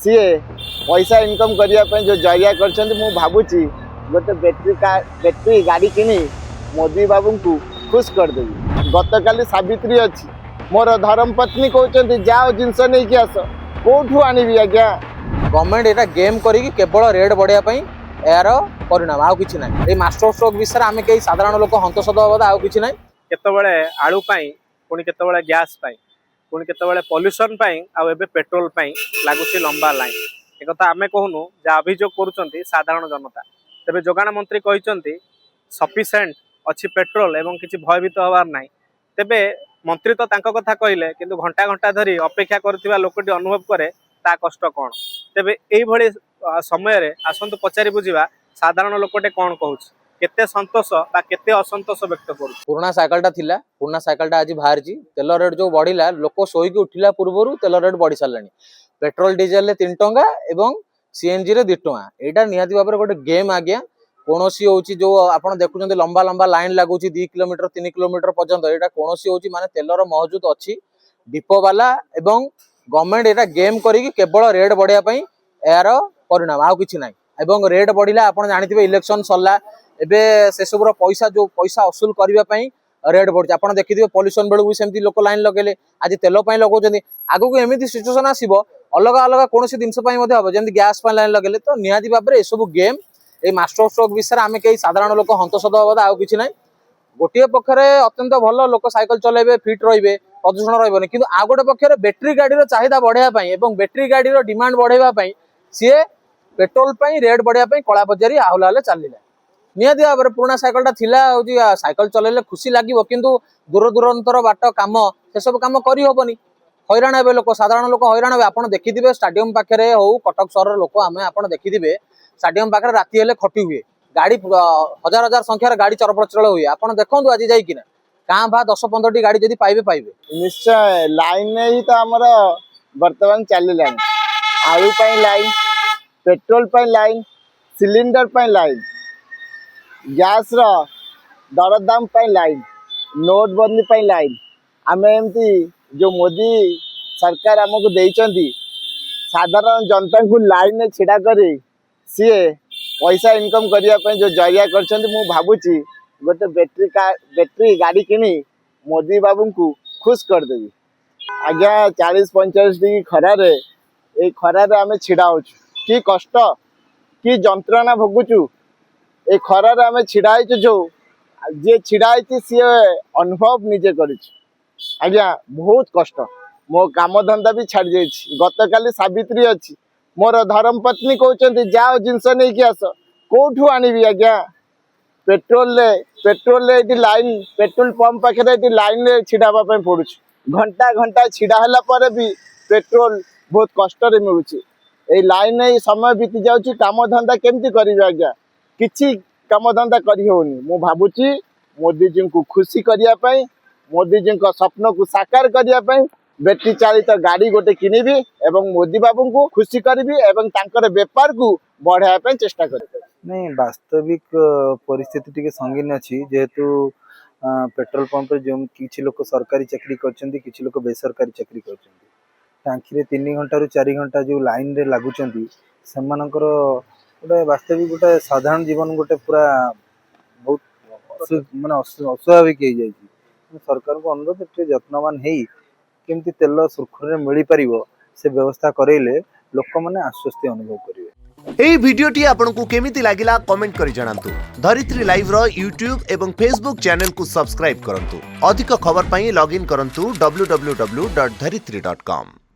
सी पैसा इनकम करने जो जरिया कर भावुची गोटे बैटेरी गाड़ी किनी मोदी बाबू को खुश करदेवी। गत काली सावित्री अच्छी मोर धर्म पत्नी कहते जाओ जिनस नहीं कि आस कौठू आनबी आज्ञा। गवर्नमेंट एटा गेम करी केवल रेट बढ़ाई यार परिणाम आउ कि ना। ये मास्टर स्ट्रोक विषय आम कई साधारण लोक हंतसद हवा आउ कि ना। केतबेले आलू पाई पुणी केतबेले गैस पाई पुणी केतबेले पॉल्यूशन पाई आउ एबे पेट्रोल पाई लागुची लंबा लाइन। एक कथा आमे कहूनु जा अभियोग करूचंती साधारण जनता। तेबे जोगाण मंत्री कहिचंती सफिशिएंट अच्छी पेट्रोल एवं किसी भयभीत हबार नाही। तेबे मंत्री तो तांको कथा कहिले किंतु घंटा घंटा धरी अपेक्षा करथिबा लोकटी अनुभव करे ता कष्ट कोन। तेबे एई भली समय रे आसंतु पचारि बुझिबा साधारण लोकटे कोन कहूछ केते संतोष बा केते असंतोष व्यक्त करू। पुराना साइकिलटा थिला पुराना साइकिलटा आज बाहरची तेल रेट जो बढ़िला लोक सोईकी उठिला पूर्वरु तेल रेट बढ़ी सारलानी। पेट्रोल डीजेल रे 3 टंका एवं सीएनजी रे 2 टंका। एटा निहाती भाबरे गोटे गेम आज्ञा। कोनोसी होची जो आपण देखुचंते लंबा लंबा लाइन लागुची 2 किलोमीटर 3 किलोमीटर पर्यंत एटा कोनोसी होची माने तेलर मौजूद अछि डिपो वाला एवं गवर्नमेंट एटा गेम करी केवल रेट बढ़िया पई यार परिणाम आउ कि ना। एवं रेट बढ़िला आपण जानिथिबे इलेक्शन सरला एबे से सबरो पैसा जो पैसा असूल करबा पई रेट बढ़छ। आपण देखिथिबे पॉल्यूशन बेलु भी सेमती लोक लाइन लगेले आज तेल पई लगौचंती आगु को एमिति सिचुएशन आसीबो अलग अलग कोनोसी जिंस पई मध्ये हबो जेमती गैस पई लाइन लगेले। तो निहाती भाबरे ए सब गेम ए मास्टर स्ट्रोक विषय आम कई साधारण लोक हंतसद हवा आउ कि ना। गोटे पक्षरे अत्यंत भल लोक साइकिल चलेबे फिट रहिबे प्रदूषण रहबनी किंतु आ गोटे पक्षरे बैटेरी गाड़ी चाहिदा बढ़ाया पई एवं बैटेरी गाड़ी डिमांड बढ़ाइबा पई सी पेट्रोल पई रेट बढ़ाया पई कला बजारी आहुला हले चलिला। निहाती भाव में पुराना साइकिलटा थिला साइकिल चलेले खुशी लागिबो किंतु दूर दूरांतर बाट काम से सब काम करी होबनी। हैरान हे लोक साधारण लोक हैरान हे। आपण देखिथिबे स्टेडियम पाखरे हो कटक शहर लोक आमे आपण देखिथिबे स्टेडियम पाखरे राति हेले खटी हुए गाड़ी हजार हजार संख्यार गाड़ी चरप्रचल हुए। आपण देखंतु आज जाई किना कां भा 10-15 टी गाड़ी जदी पाइबे पाइबे निश्चय लाइन ही तो आमर वर्तमान चलिलानी। आलू पाई लाइन पेट्रोल पाई लाइन सिलिंडर पाई लाइन गैस दरदाम पाई लाइन नोटबंदी पाई लाइन आम एमती जो मोदी सरकार आमको देइचंती साधारण जनता को लाइन छिड़ा करी सी पैसा इनकम करने जो जरिया कर भावुची गोटे बैटेरी गाड़ी किनी मोदी बाबू को खुश करदेवी। आज्ञा 40-45 डिग्री खरारे ए खरारे आम छिड़ा होचु कि कष्ट कि जंत्रणा भोगुचु ए खरारे आम छिड़ा जो जे छिड़ा सी अनुभव निजे कर। आज्ञा बहुत कष्ट मो काम धंदा भी छाड़ जाइए। गत काली सावित्री अच्छी मोर धर्म पत्नी कहते जाओ जिनस नहीं कि आस कौठू आनबी आज्ञा। पेट्रोल ये लाइन पेट्रोल पंप पाखे लाइन रे छिड़ावा पड़ू घंटा घंटा छिड़ा है भी पेट्रोल बहुत कष्ट मिलूँ। लाइन समय बीती जाऊँगी काम धंदा केमती करी आज्ञा किसी काम धंदा करनी। मु भावुची मोदी जी को खुशी करने मोदी जी स्वप्न को साकार करने बैटेरी चालित गाड़ी गोटे किनिबी एवं मोदी बाबू को खुशी करी एवं तांकर बेपार को बढ़ाया चेष्टा करी। नहीं वास्तविक परिस्थिति टिके संगीन अच्छी जेहेतु पेट्रोल पंप जो किसी लोग सरकारी चाकरी करछंती किसी लोग बेसरकारी चाकरी करछंती टांकी 3 घंटा रु 4 घंटा जो लाइन रे लागुचंती सेमानकर गोटे वास्तविक गोटे साधारण जीवन गोटे पूरा बहुत माने अस्वाभाविक हो जाए। सरकार को अनुरोध यत्नवान है केमती तेल सुरखुर मिल पार से व्यवस्था करेले लोक मैंने आश्वस्ति अनुभव करेंगे। एई भिडियोटी आपनकु केमिति लागिला कमेंट करि जणांतु। धरित्री लाइव रो यूट्यूब एवं फेसबुक चैनल को सब्सक्राइब करंतु। अधिक खबर पई लॉगिन करंतु www.dharitri.com।